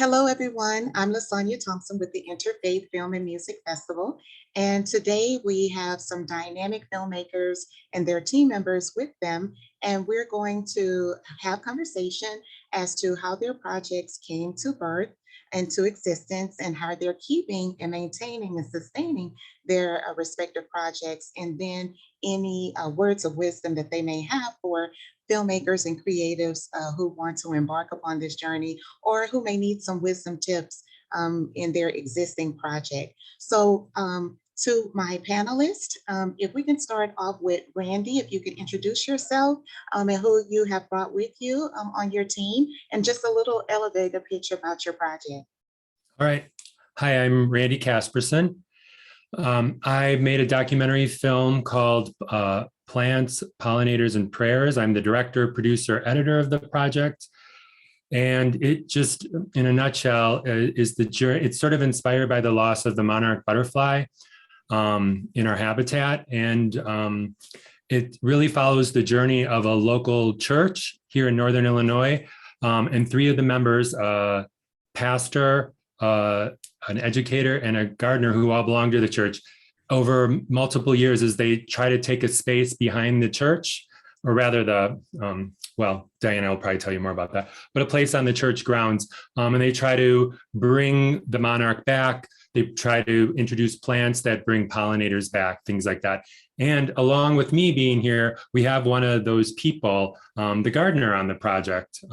Hello, everyone. I'm LaSonya Thompson with the Interfaith Film and Music Festival. And today we have some dynamic filmmakers and their team members with them. And we're going to have conversation as to how their projects came to birth and to existence and how they're keeping and maintaining and sustaining their respective projects. And then any words of wisdom that they may have for filmmakers and creatives who want to embark upon this journey or who may need some wisdom tips in their existing project. So to my panelists, if we can start off with Randy, if you could introduce yourself and who you have brought with you on your team, and just a little elevator pitch about your project. All right. Hi, I'm Randy Caspersen. I made a documentary film called Plants, Pollinators, and Prayers. I'm the director, producer, editor of the project. And it just, in a nutshell, is the journey. It's sort of inspired by the loss of the monarch butterfly in our habitat. And it really follows the journey of a local church here in Northern Illinois. And three of the members, a pastor, an educator, and a gardener who all belong to the church, over multiple years as they try to take a space behind the church, or rather well, Diana will probably tell you more about that, but a place on the church grounds. And they try to bring the monarch back. They try to introduce plants that bring pollinators back, things like that. And along with me being here, we have one of those people, the gardener on the project.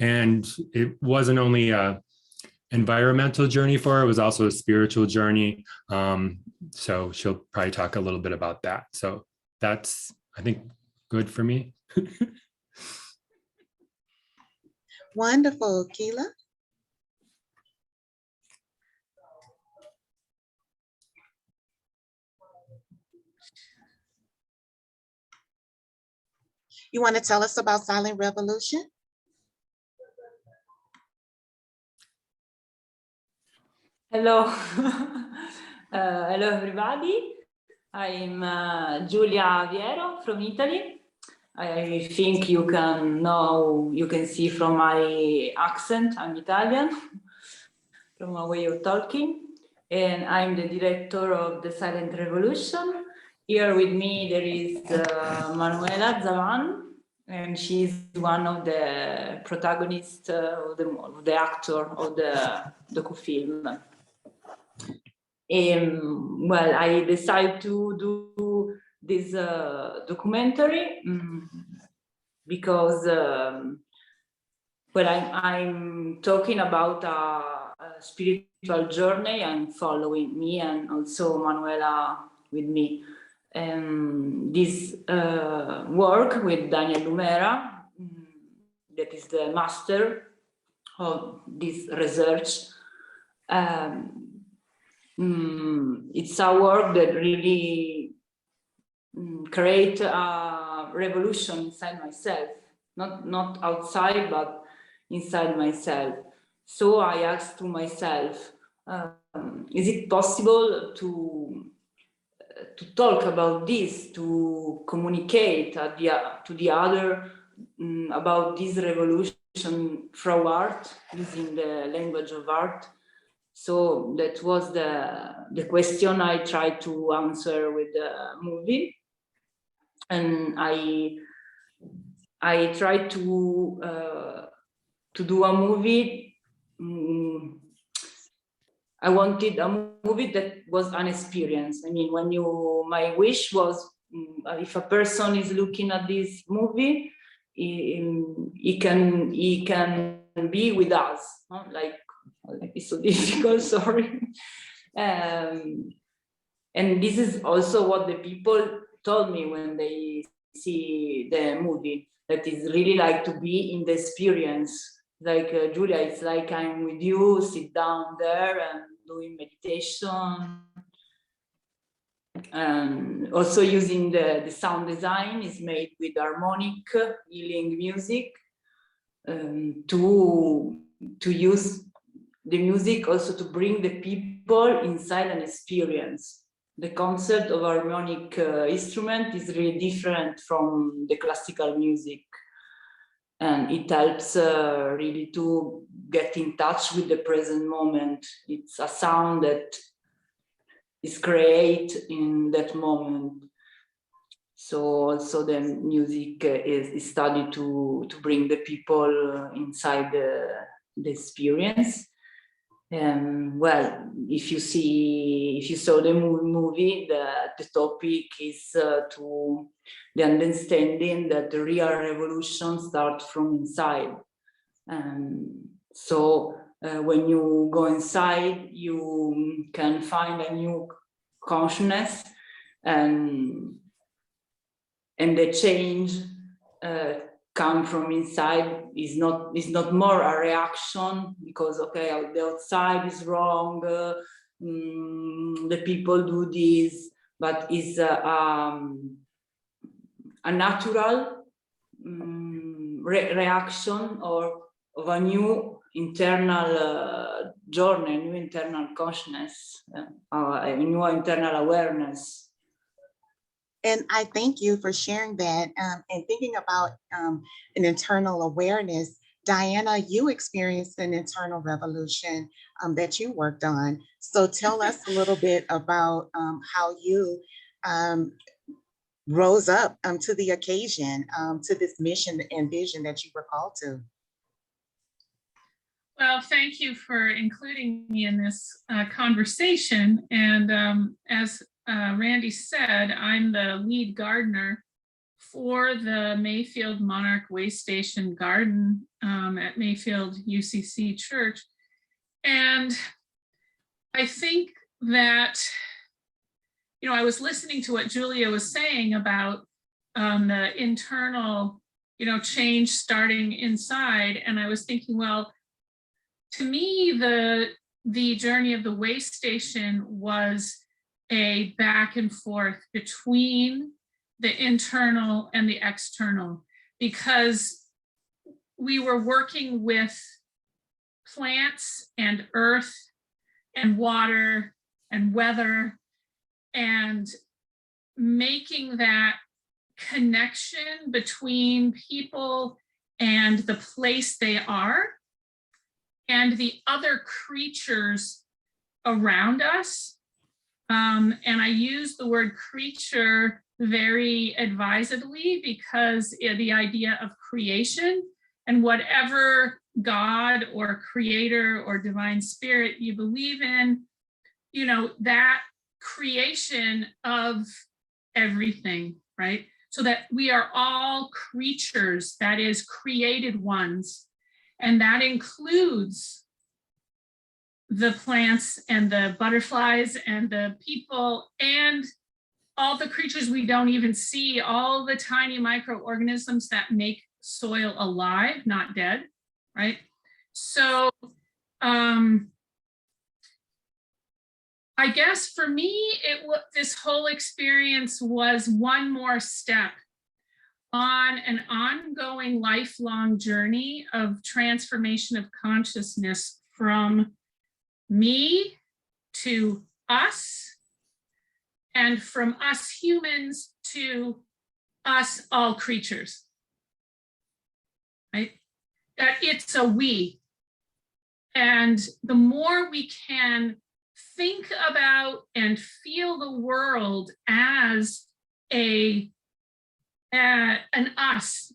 And it wasn't only a environmental journey for her, it was also a spiritual journey. So she'll probably talk a little bit about that. So that's, I think, good for me. Wonderful. Giulia? You want to tell us about Silent Revolution? Hello. Hello, everybody. I'm Giulia Viera from Italy. I think you can see from my accent, I'm Italian, from my way of talking. And I'm the director of the Silent Revolution. Here with me, there is Manuela Zavan, and she's one of the protagonists, the actor of the docu-film. Well, I decided to do this documentary because well, I'm talking about a spiritual journey and following me, and also Manuela with me. This work with Daniel Lumera, that is the master of this research. It's a work that really create a revolution inside myself, not outside, but inside myself. So I asked to myself, is it possible to talk about this, to communicate to the other about this revolution through art, using the language of art? So that was the question I tried to answer with the movie. And I tried to do a movie. I wanted a movie that was an experience. I mean, my wish was, if a person is looking at this movie, he can be with us, huh? Like, it's so difficult, sorry. And this is also what the people told me when they see the movie, that is really like to be in the experience. Like Giulia, it's like I'm with you, sit down there and doing meditation. And also using the sound design is made with harmonic healing music, to use the music also to bring the people inside an experience. The concept of harmonic instrument is really different from the classical music, and it helps really to get in touch with the present moment. It's a sound that is created in that moment. So also the music is studied to bring the people inside the experience. Well, if you saw the movie, the topic is to the understanding that the real revolution starts from inside. So when you go inside, you can find a new consciousness, and the change come from inside is not more a reaction because okay, the outside is wrong, the people do this, but is a natural reaction or of a new internal journey, a new internal consciousness, a new internal awareness. And I thank you for sharing that and thinking about an internal awareness. Diana, you experienced an internal revolution that you worked on. So tell us a little bit about how you rose up to the occasion, to this mission and vision that you were called to. Well, thank you for including me in this conversation. And as Randy said, I'm the lead gardener for the Mayfield Monarch Way Station Garden at Mayfield UCC Church. And I think that, you know, I was listening to what Giulia was saying about the internal, you know, change starting inside. And I was thinking, well, to me, the journey of the way station was a back and forth between the internal and the external, because we were working with plants and earth and water and weather and making that connection between people and the place they are and the other creatures around us. And I use the word creature very advisedly because the idea of creation and whatever God or creator or divine spirit you believe in, you know, that creation of everything, right? So that we are all creatures, that is created ones. And that includes the plants and the butterflies and the people and all the creatures we don't even see, all the tiny microorganisms that make soil alive, not dead, right? So I guess for me, this whole experience was one more step on an ongoing lifelong journey of transformation of consciousness from me to us, and from us humans to us all creatures, right? That it's a we. And the more we can think about and feel the world as an us.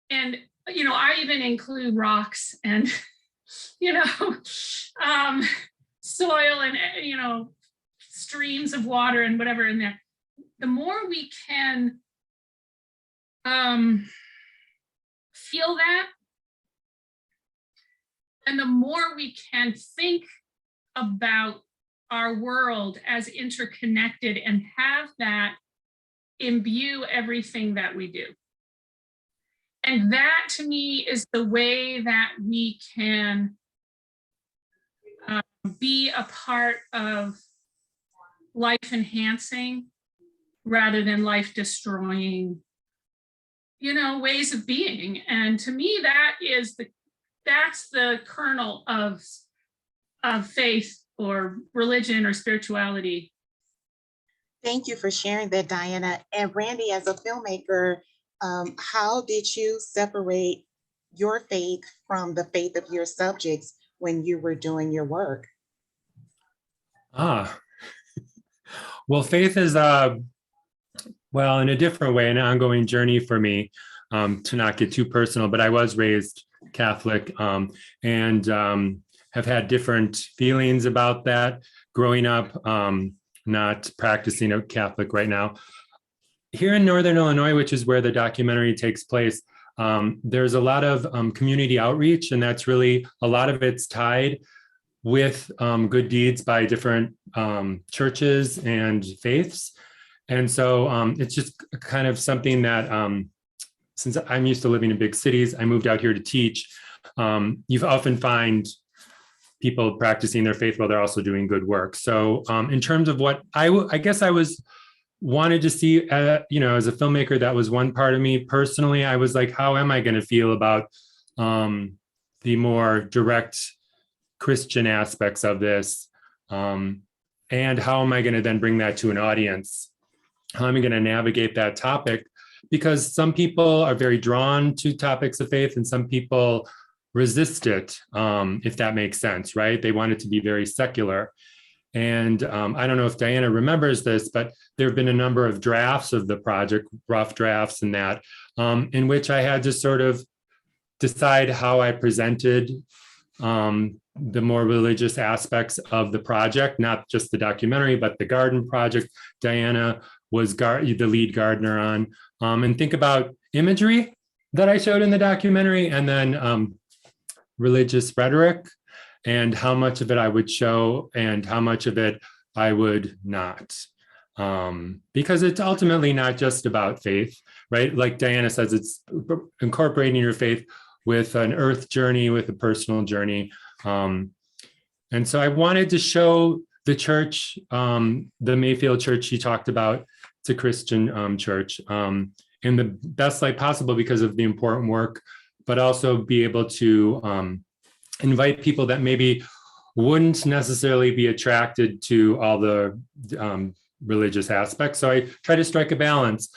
And, you know, I even include rocks and, you know, soil and, you know, streams of water and whatever in there. The more we can feel that, and the more we can think about our world as interconnected and have that imbue everything that we do. And that to me is the way that we can be a part of life enhancing rather than life destroying, you know, ways of being. And to me, that's the kernel of faith or religion or spirituality. Thank you for sharing that, Diana. And Randy, as a filmmaker, how did you separate your faith from the faith of your subjects when you were doing your work? Well, faith is, well, in a different way, an ongoing journey for me, to not get too personal, but I was raised Catholic, and have had different feelings about that growing up, not practicing a Catholic right now. Here in Northern Illinois, which is where the documentary takes place, there's a lot of community outreach, and that's really, a lot of it's tied with good deeds by different churches and faiths. And so it's just kind of something that, since I'm used to living in big cities, I moved out here to teach. You often find people practicing their faith while they're also doing good work. So in terms of what I guess I wanted to see, you know, as a filmmaker, that was one part of me. Personally, I was like, how am I going to feel about the more direct Christian aspects of this? And how am I going to then bring that to an audience? How am I going to navigate that topic? Because some people are very drawn to topics of faith and some people resist it, if that makes sense, right? They want it to be very secular. And I don't know if Diana remembers this, but there have been a number of drafts of the project, rough drafts and that, in which I had to sort of decide how I presented the more religious aspects of the project, not just the documentary, but the garden project Diana was the lead gardener on, and think about imagery that I showed in the documentary, and then religious rhetoric, and how much of it I would show and how much of it I would not. Because it's ultimately not just about faith, right? Like Diana says, it's incorporating your faith with an earth journey, with a personal journey. And so I wanted to show the church, the Mayfield church she talked about. It's a Christian church, in the best light possible because of the important work, but also be able to invite people that maybe wouldn't necessarily be attracted to all the religious aspects. So I try to strike a balance.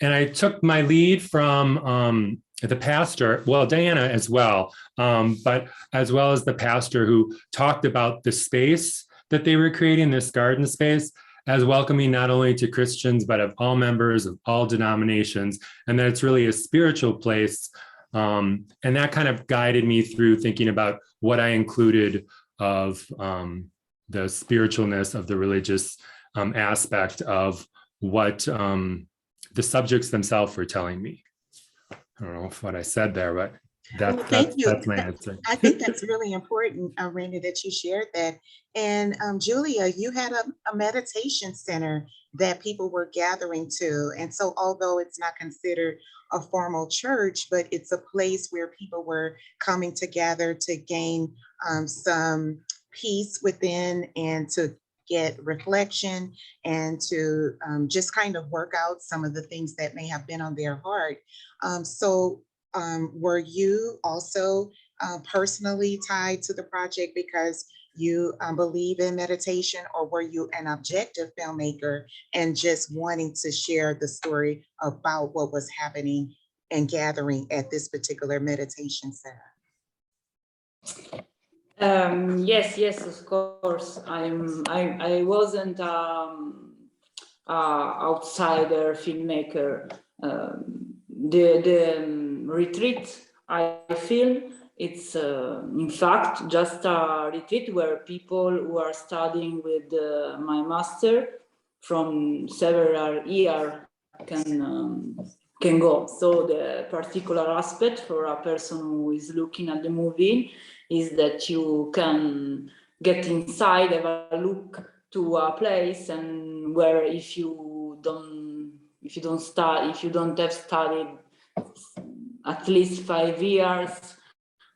And I took my lead from the pastor, well, Diana as well, but as well as the pastor who talked about the space that they were creating, this garden space, as welcoming not only to Christians, but of all members of all denominations, and that it's really a spiritual place. And that kind of guided me through thinking about what I included of the spiritualness of the religious aspect of what the subjects themselves were telling me. I don't know if what I said there, but that's my answer. I think that's really important, Randy, that you shared that. And Giulia, you had a meditation center that people were gathering to. And so although it's not considered a formal church, but it's a place where people were coming together to gain some peace within and to get reflection and to just kind of work out some of the things that may have been on their heart. So were you also personally tied to the project because you believe in meditation, or were you an objective filmmaker and just wanting to share the story about what was happening and gathering at this particular meditation center? Yes, of course. I wasn't outsider filmmaker. The retreat I feel it's in fact just a retreat where people who are studying with my master from several years can go. So the particular aspect for a person who is looking at the movie is that you can get inside, have a look to a place, and where if you don't have studied at least 5 years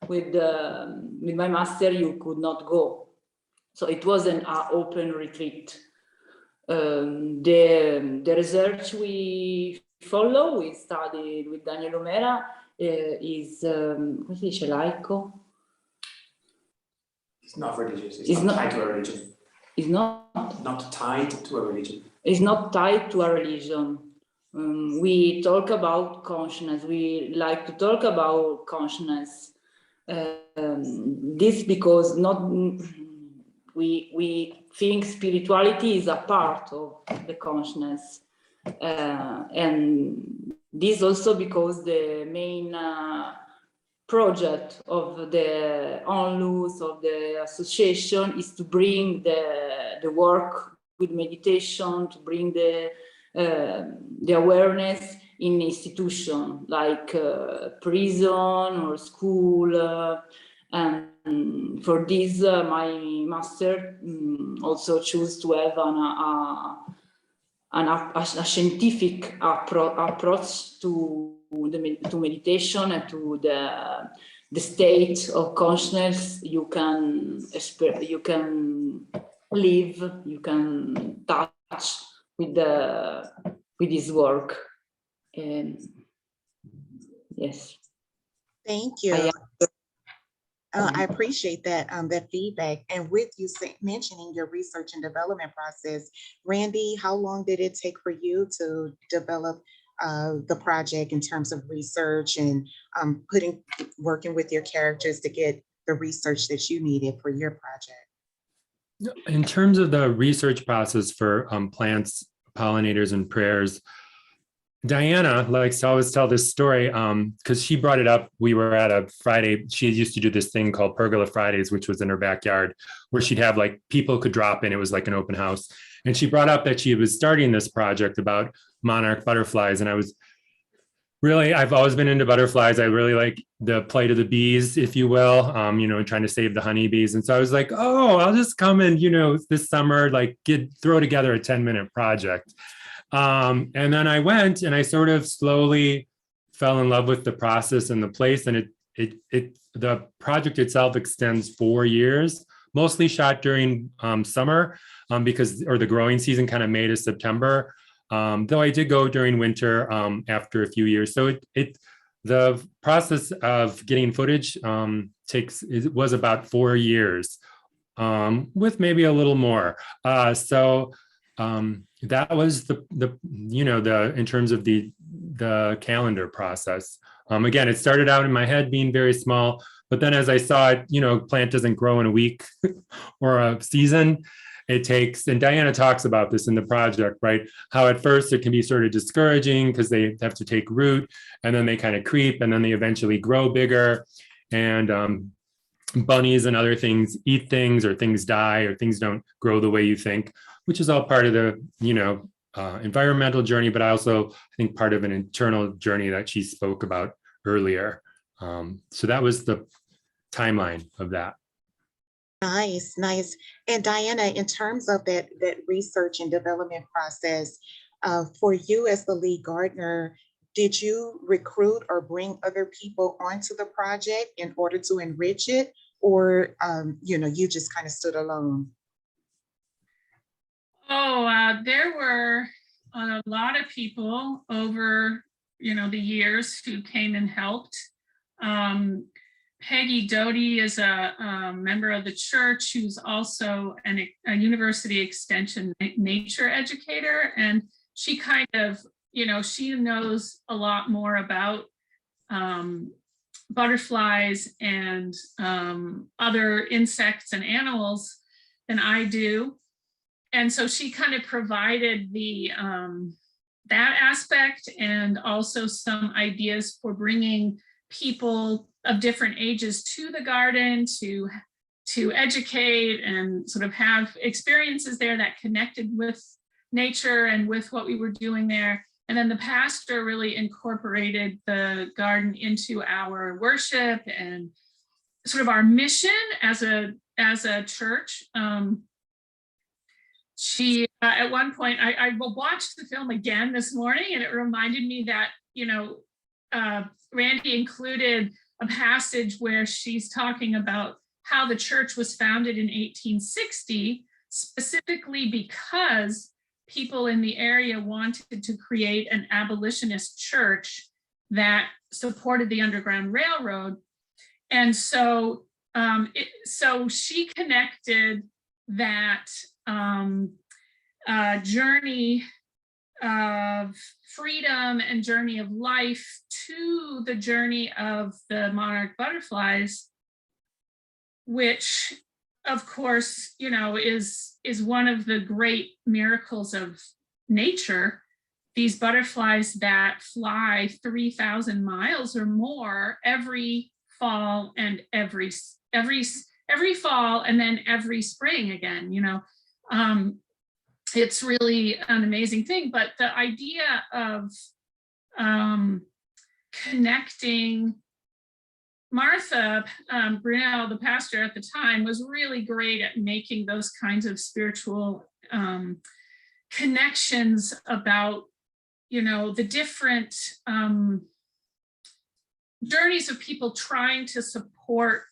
with my master, you could not go. So it was an open retreat. The research we follow, we studied with Daniel Omera, is come si dice laico? It's not religious. It's not tied to a religion. It's not tied to a religion. It's not tied to a religion. we talk about consciousness. We like to talk about consciousness. This because not we think spirituality is a part of the consciousness, and this also because the main project of the onlus of the association is to bring the work with meditation, to bring the awareness in institution like prison or school, and for this my master also chose to have a scientific approach to meditation and to the state of consciousness you can live, you can touch with this work. And yes, Thank you. I appreciate that that feedback. And with you mentioning your research and development process, Randy, how long did it take for you to develop the project in terms of research and working with your characters to get the research that you needed for your project? In terms of the research process for plants, pollinators, and prayers, Diana likes to always tell this story because she brought it up. We were at a Friday. She used to do this thing called Pergola Fridays, which was in her backyard, where she'd have like people could drop in. It was like an open house. And she brought up that she was starting this project about monarch butterflies. And I've always been into butterflies. I really like the plight of the bees, if you will, trying to save the honeybees. And so I was like, oh, I'll just come and, this summer, like throw together a 10-minute project. And then I went and I sort of slowly fell in love with the process and the place. And the project itself extends 4 years, mostly shot during summer or the growing season, kind of May to September. Though I did go during winter after a few years. So the process of getting footage was about 4 years with maybe a little more. That was the in terms of the calendar process. Again, it started out in my head being very small, but then as I saw it, plant doesn't grow in a week or a season. It takes, and Diana talks about this in the project, right? How at first it can be sort of discouraging because they have to take root and then they kind of creep and then they eventually grow bigger, and bunnies and other things eat things, or things die, or things don't grow the way you think, which is all part of the, environmental journey, but I think part of an internal journey that she spoke about earlier. So that was the timeline of that. Nice, nice. And Diana, in terms of that research and development process, for you as the lead gardener, did you recruit or bring other people onto the project in order to enrich it, or you just kind of stood alone? There were a lot of people over the years who came and helped. Peggy Doty is a member of the church who's also a university extension nature educator, and she kind of, she knows a lot more about butterflies and other insects and animals than I do. And so she kind of provided that aspect, and also some ideas for bringing people of different ages to the garden to educate and sort of have experiences there that connected with nature and with what we were doing there. And then the pastor really incorporated the garden into our worship and sort of our mission as a church. She at one point, I watched the film again this morning, and it reminded me that Randy included a passage where she's talking about how the church was founded in 1860, specifically because people in the area wanted to create an abolitionist church that supported the Underground Railroad. And so, so she connected that journey of freedom and journey of life to the journey of the monarch butterflies, which of course, you know, is one of the great miracles of nature. These butterflies that fly 3,000 miles or more every fall and every fall and then every spring again, you know. It's really an amazing thing, but the idea of connecting, Martha Brunel, the pastor at the time, was really great at making those kinds of spiritual connections about, you know, the different journeys of people trying to support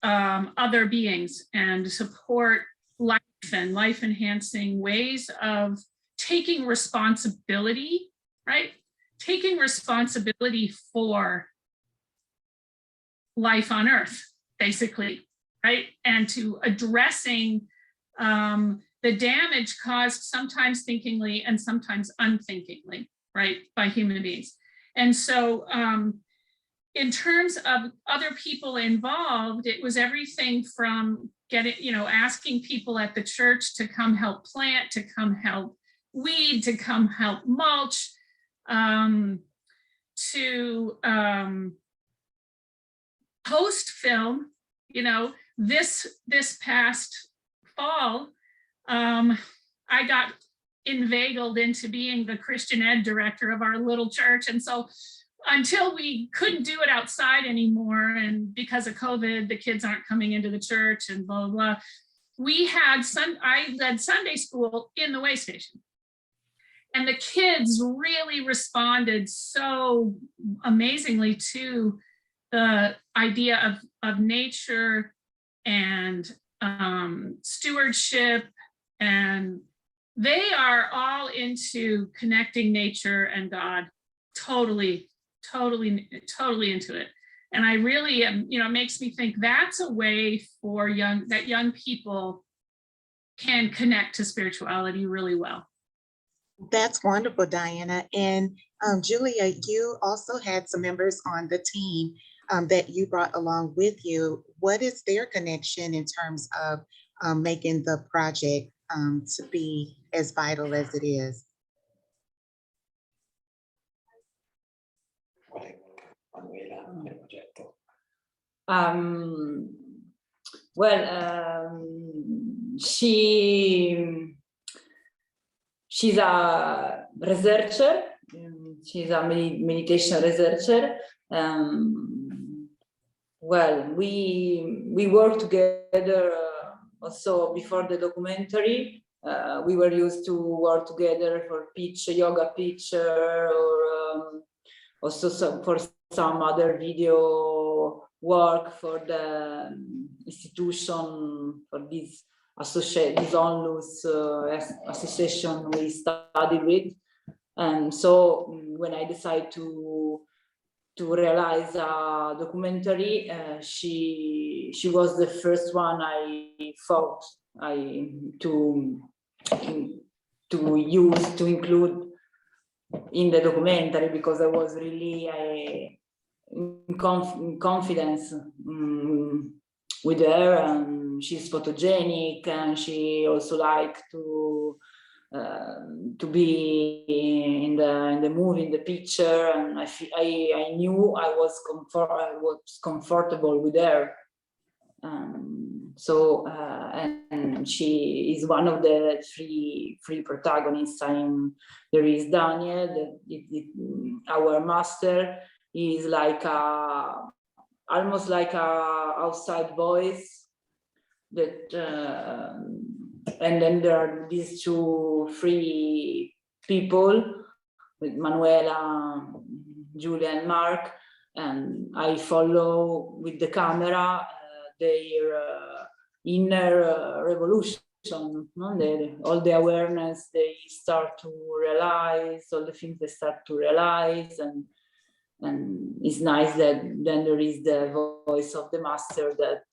other beings and support life and life enhancing ways of taking responsibility, right? Taking responsibility for life on earth, basically, right? And to addressing the damage caused sometimes thinkingly and sometimes unthinkingly, right, by human beings. And so in terms of other people involved, it was everything from getting, you know, asking people at the church to come help plant, to come help weed, to come help mulch, to post film. You know, this past fall, I got inveigled into being the Christian ed director of our little church. And so until we couldn't do it outside anymore, and because of COVID, the kids aren't coming into the church and blah, blah, blah, we had I led Sunday school in the way station. And the kids really responded so amazingly to the idea of nature and stewardship, and they are all into connecting nature and God, totally into it. And I really, you know, it makes me think that's a way for young people can connect to spirituality really well. That's wonderful, Diana. And Giulia, you also had some members on the team that you brought along with you. What is their connection in terms of making the project to be as vital as it is? She's a researcher. She's a meditation researcher. Well, we work together also before the documentary. We were used to work together for yoga picture, or also for some other video work for the institution, for this onlus association we studied with. And so when I decided to realize a documentary, she was the first one I thought to include in the documentary, because I was really in confidence with her, and she's photogenic, and she also liked to be in the movie, in the picture, and I knew I was comfortable with her. So and she is one of the three protagonists. There is Daniel, our master. He is like almost like a outside voice that. And then there are these three people with Manuela, Giulia, and Mark, and I follow with the camera their inner revolution, no? All the awareness they start to realize, all the things they start to realize, and it's nice that then there is the voice of the master that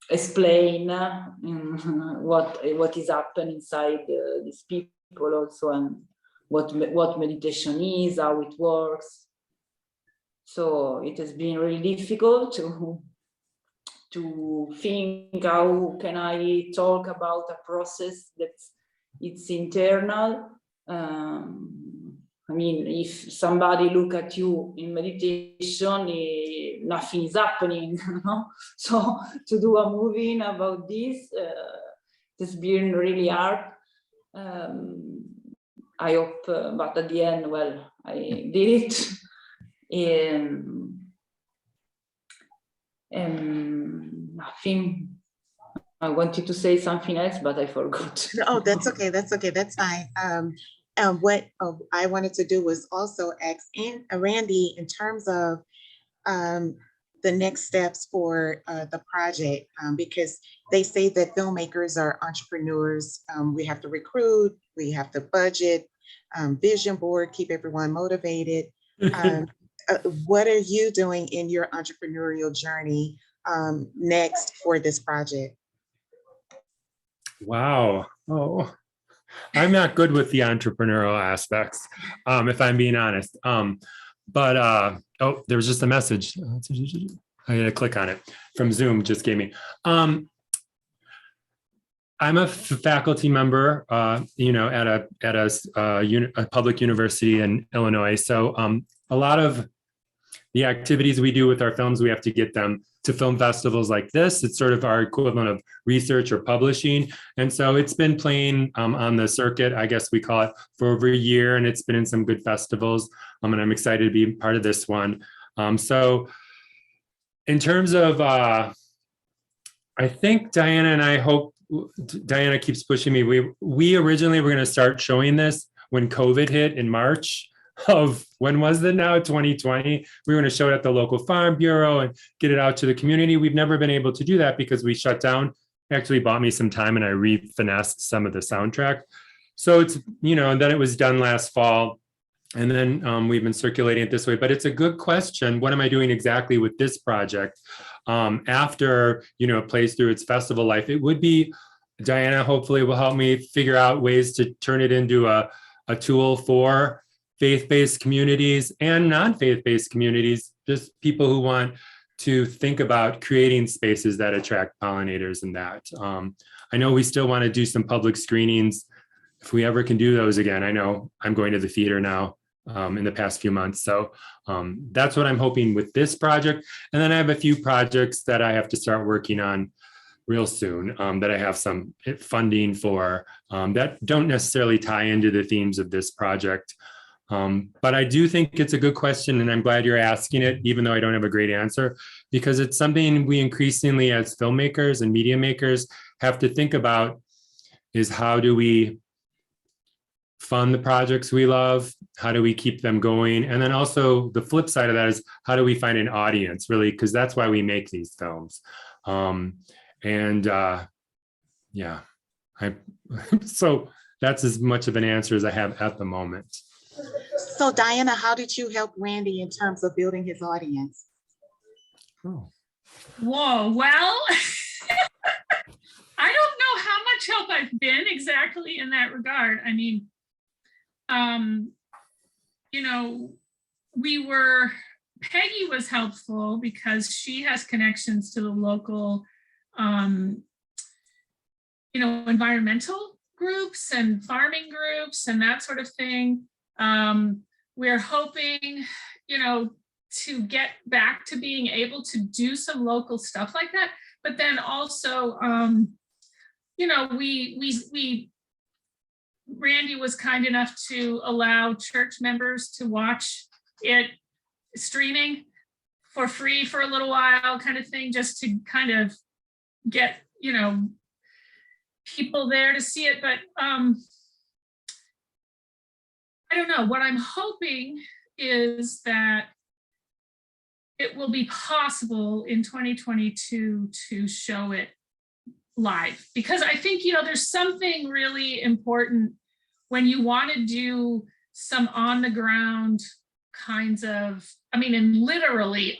explain what is happening inside these people also, and what meditation is, how it works. So it has been really difficult to think how can I talk about a process that's it's internal. I mean, if somebody look at you in meditation, nothing is happening. No? So to do a movie about this, it's been really hard. I hope, but at the end, well, I did it. I think I wanted to say something else, but I forgot. Oh, that's okay. That's okay. That's fine. What I wanted to do was also ask Randy in terms of the next steps for the project, because they say that filmmakers are entrepreneurs. We have to recruit, we have to budget, vision board, keep everyone motivated. What are you doing in your entrepreneurial journey next for this project? Wow. Oh, I'm not good with the entrepreneurial aspects, if I'm being honest. But oh, there was just a message. I gotta click on it from Zoom. Just gave me. I'm a faculty member, at a public university in Illinois. So a lot of the activities we do with our films, we have to get them to film festivals like this. It's sort of our equivalent of research or publishing. And so it's been playing on the circuit, I guess we call it, for over a year, and it's been in some good festivals. And I'm excited to be part of this one. So in terms of, I think Diana and I hope, Diana keeps pushing me. We originally were gonna start showing this when COVID hit in March of, when was it now, 2020? We were going to show it at the local farm bureau and get it out to the community. We've never been able to do that because we shut down. It actually bought me some time and I re-finessed some of the soundtrack. So it's, and then it was done last fall. And then we've been circulating it this way, but it's a good question. What am I doing exactly with this project? After, it plays through its festival life, it would be, Diana hopefully will help me figure out ways to turn it into a tool for faith-based communities and non-faith-based communities, just people who want to think about creating spaces that attract pollinators and that. I know we still want to do some public screenings if we ever can do those again. I know I'm going to the theater now in the past few months. So that's what I'm hoping with this project. And then I have a few projects that I have to start working on real soon that I have some funding for that don't necessarily tie into the themes of this project. But I do think it's a good question, and I'm glad you're asking it, even though I don't have a great answer, because it's something we increasingly as filmmakers and media makers have to think about, is how do we fund the projects we love? How do we keep them going? And then also the flip side of that is, how do we find an audience, really? Because that's why we make these films. Yeah, so that's as much of an answer as I have at the moment. So Diana, how did you help Randy in terms of building his audience? Oh. Whoa, well, I don't know how much help I've been exactly in that regard. I mean, Peggy was helpful because she has connections to the local, environmental groups and farming groups and that sort of thing. We're hoping, to get back to being able to do some local stuff like that. But then also, Randy was kind enough to allow church members to watch it streaming for free for a little while, kind of thing, just to kind of get, people there to see it. But I don't know. What I'm hoping is that it will be possible in 2022 to show it live, because I think, there's something really important when you want to do some on the ground kinds of, and literally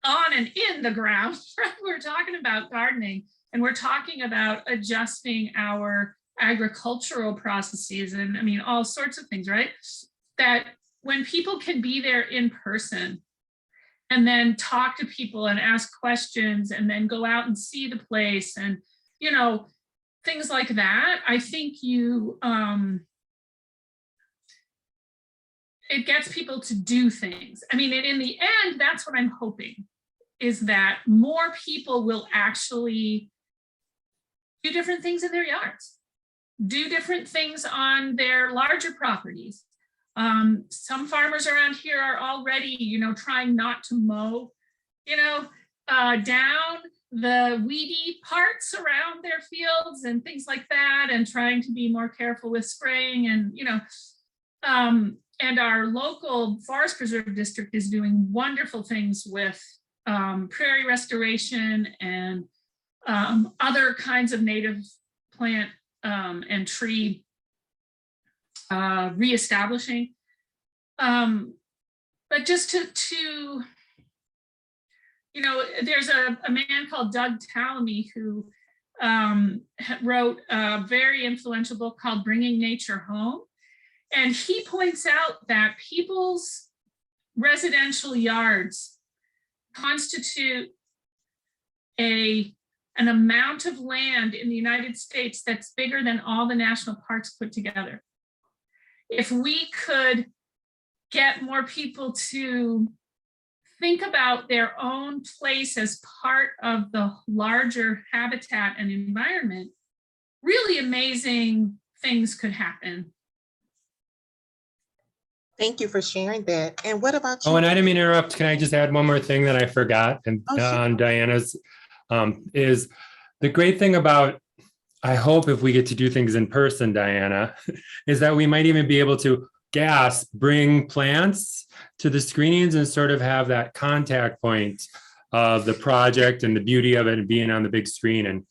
on and in the ground, right? We're talking about gardening, and we're talking about adjusting our agricultural processes, and I mean, all sorts of things, right? That when people can be there in person and then talk to people and ask questions and then go out and see the place and, you know, things like that, I think it gets people to do things. I mean, and in the end, that's what I'm hoping, is that more people will actually do different things in their yards, do different things on their larger properties. Some farmers around here are already, you know, trying not to mow, you know, down the weedy parts around their fields and things like that, and trying to be more careful with spraying, and, you know, and our local forest preserve district is doing wonderful things with prairie restoration and other kinds of native plant and tree reestablishing. But just to you know, there's a man called Doug Tallamy who wrote a very influential book called Bringing Nature Home. And he points out that people's residential yards constitute an amount of land in the United States that's bigger than all the national parks put together. If we could get more people to think about their own place as part of the larger habitat and environment, really amazing things could happen. Thank you for sharing that. And what about you? Oh, and I didn't mean to interrupt. Can I just add one more thing that I forgot? And Oh, sure. on Diana's is the great thing about, I hope if we get to do things in person, Diana, is that we might even be able to bring plants to the screenings and sort of have that contact point of the project and the beauty of it and being on the big screen and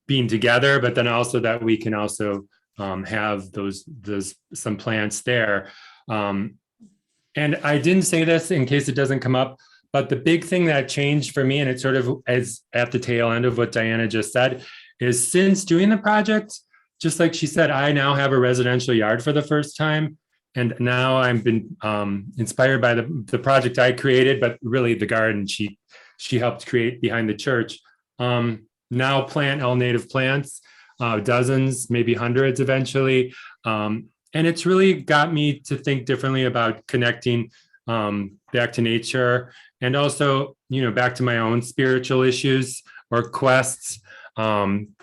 being together, but then also that we can also have some plants there. And I didn't say this in case it doesn't come up, but the big thing that changed for me, and it sort of is at the tail end of what Diana just said, is since doing the project, just like she said, I now have a residential yard for the first time. And now I've been inspired by the project I created, but really the garden she helped create behind the church. Now plant all native plants, dozens, maybe hundreds eventually. And it's really got me to think differently about connecting back to nature, and also, you know, back to my own spiritual issues or quests,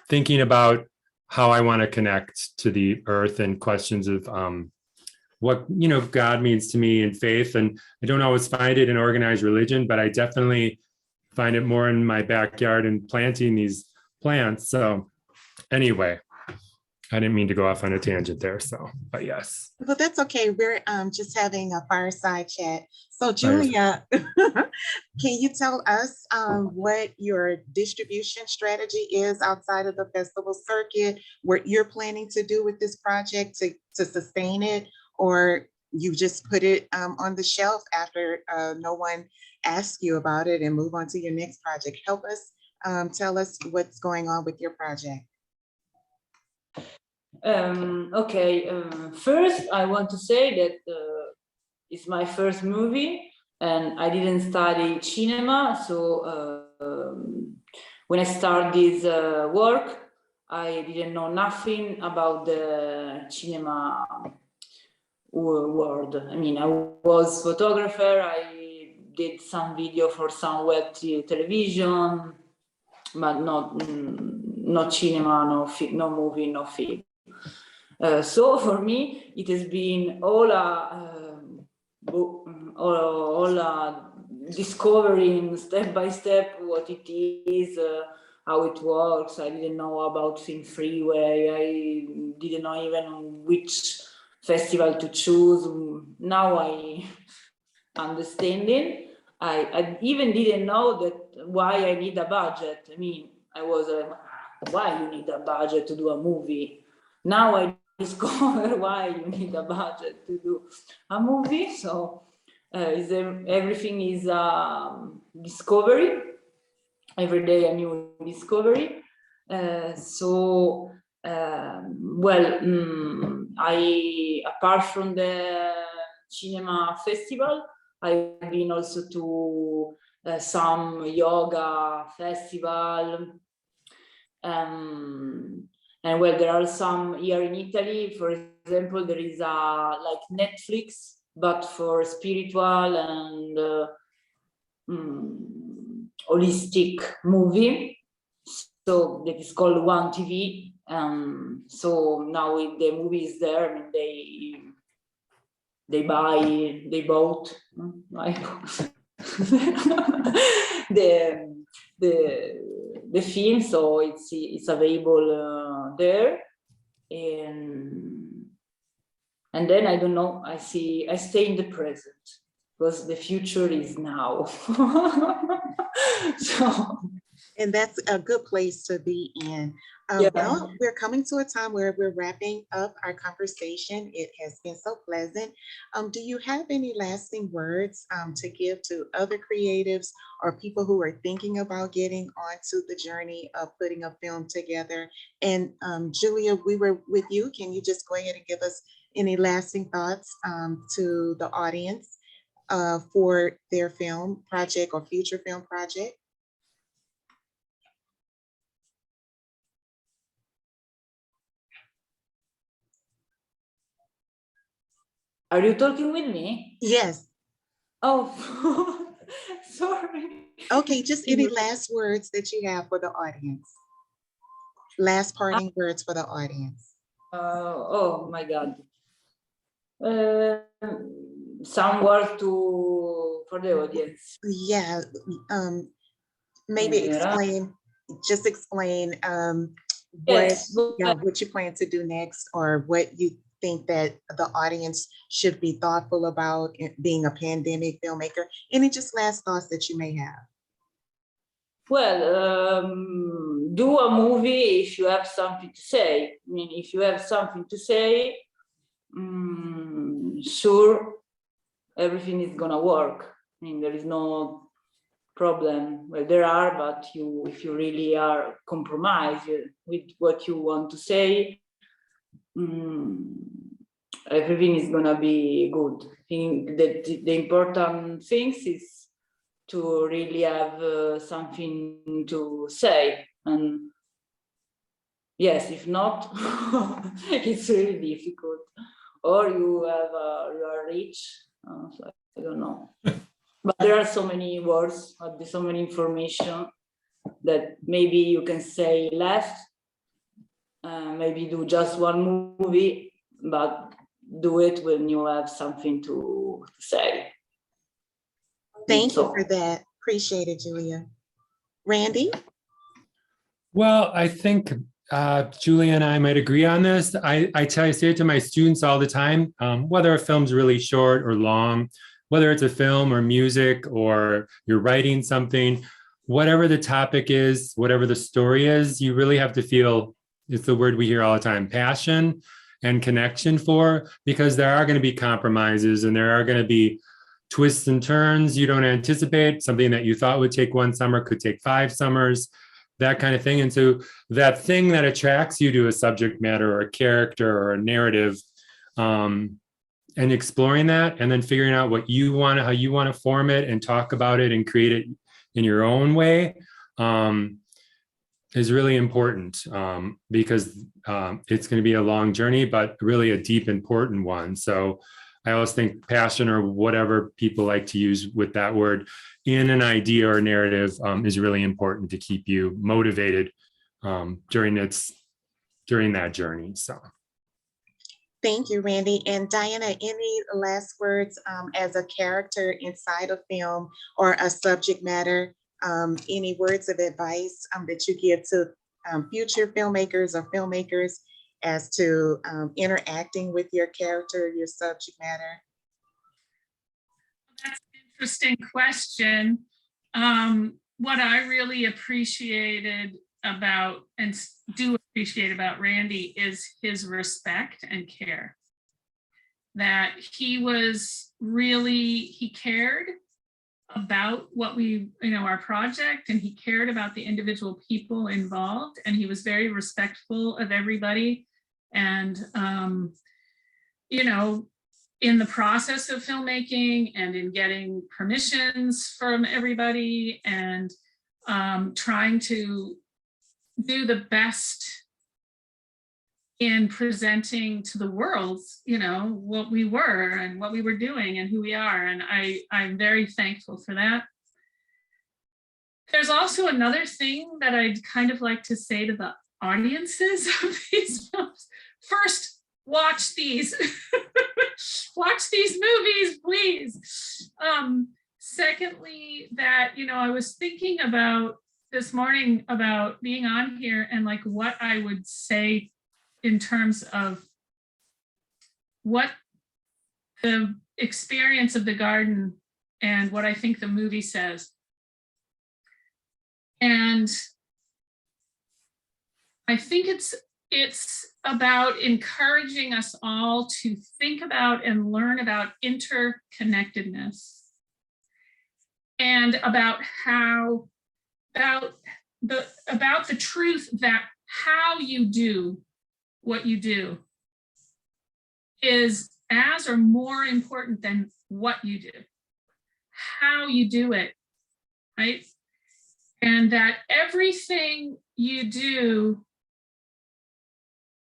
thinking about how I want to connect to the earth and questions of what, you know, God means to me in faith. And I don't always find it in organized religion, but I definitely find it more in my backyard and planting these plants. So anyway, I didn't mean to go off on a tangent there. So, but yes. Well, that's okay. We're just having a fireside chat. So Giulia, can you tell us what your distribution strategy is outside of the festival circuit, what you're planning to do with this project to sustain it, or you just put it on the shelf after no one asks you about it and move on to your next project? Help us tell us what's going on with your project. Okay, first I want to say that it's my first movie and I didn't study cinema, so when I started this work, I didn't know nothing about the cinema world. I mean, I was a photographer, I did some video for some web television, but not cinema, no movie, no film. So for me, it has been all discovering step by step what it is, how it works. I didn't know about Film Freeway. I didn't know even which festival to choose. Now I understand it. I even didn't know that why I need a budget. I mean, I was why you need a budget to do a movie? Now I discover why you need a budget to do a movie. So everything is discovery. Every day a new discovery. I, apart from the cinema festival, I've been also to some yoga festival. And well, there are some here in Italy. For example, there is like Netflix, but for spiritual and holistic movie. So that is called One TV. So now the movie is there, I mean, they bought the film, so it's available there. And then I don't know, I stay in the present because the future is now. So. And that's a good place to be in. Yeah. Well, we're coming to a time where we're wrapping up our conversation. It has been so pleasant. Do you have any lasting words to give to other creatives or people who are thinking about getting onto the journey of putting a film together? And Giulia, we were with you. Can you just go ahead and give us any lasting thoughts to the audience for their film project or future film project? Are you talking with me? Yes. Oh, sorry. Okay, just any last words that you have for the audience. Last parting words for the audience. Oh my God. Some words for the audience. Yeah, maybe explain Yes, what you plan to do next, or what you think that the audience should be thoughtful about being a pandemic filmmaker. Any just last thoughts that you may have? well, do a movie if you have something to say. I mean, if you have something to say, sure, everything is gonna work. I mean, there is no problem. Well, there are, but if you really are compromised with what you want to say, everything is gonna be good. I think that the important things is to really have something to say, and yes, if not, it's really difficult. Or you are rich, so I don't know. But there are so many words, so many information that maybe you can say less. Maybe do just one movie, but do it when you have something to say. Thank you for that. Appreciate it, Giulia. Randy? Well, I think Giulia and I might agree on this. I say it to my students all the time, whether a film's really short or long, whether it's a film or music or you're writing something, whatever the topic is, whatever the story is, you really have to feel, it's the word we hear all the time, passion and connection for, because there are going to be compromises and there are going to be twists and turns you don't anticipate. Something that you thought would take one summer could take 5 summers, that kind of thing. And so that thing that attracts you to a subject matter or a character or a narrative, and exploring that and then figuring out what you want, how you want to form it and talk about it and create it in your own way, is really important, because it's going to be a long journey, but really a deep, important one. So I always think passion, or whatever people like to use with that word, in an idea or narrative is really important to keep you motivated during that journey. So. Thank you, Randy. And Diana, any last words as a character inside a film or a subject matter? Any words of advice that you give to future filmmakers or filmmakers as to interacting with your character, your subject matter? That's an interesting question. What I really appreciated about, and do appreciate about Randy, is his respect and care. that he was really, he cared about what we, our project, and he cared about the individual people involved, and he was very respectful of everybody. And, in the process of filmmaking and in getting permissions from everybody and trying to do the best in presenting to the world, what we were and what we were doing and who we are. And I'm very thankful for that. There's also another thing that I'd kind of like to say to the audiences of these films. First, watch these. Watch these movies, please. Secondly, that, I was thinking about this morning about being on here and like what I would say in terms of what the experience of the garden and what I think the movie says. And I think it's about encouraging us all to think about and learn about interconnectedness and about the truth that how you do what you do is as or more important than what you do, how you do it, right? And that everything you do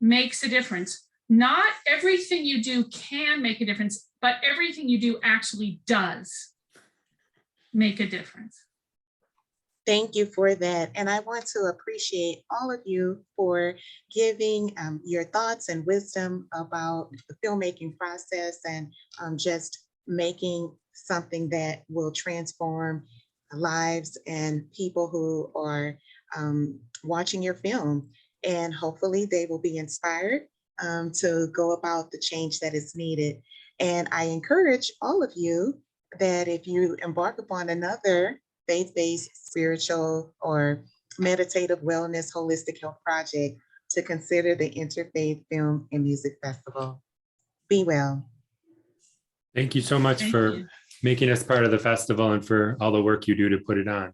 makes a difference. Not everything you do can make a difference, but everything you do actually does make a difference. Thank you for that. And I want to appreciate all of you for giving your thoughts and wisdom about the filmmaking process and just making something that will transform lives and people who are watching your film. And hopefully they will be inspired to go about the change that is needed. And I encourage all of you that if you embark upon another faith-based, spiritual, or meditative wellness holistic health project, to consider the Interfaith Film and Music Festival. Be well. Thank you so much Thank for you. making us part of the festival and for all the work you do to put it on.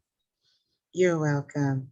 You're welcome.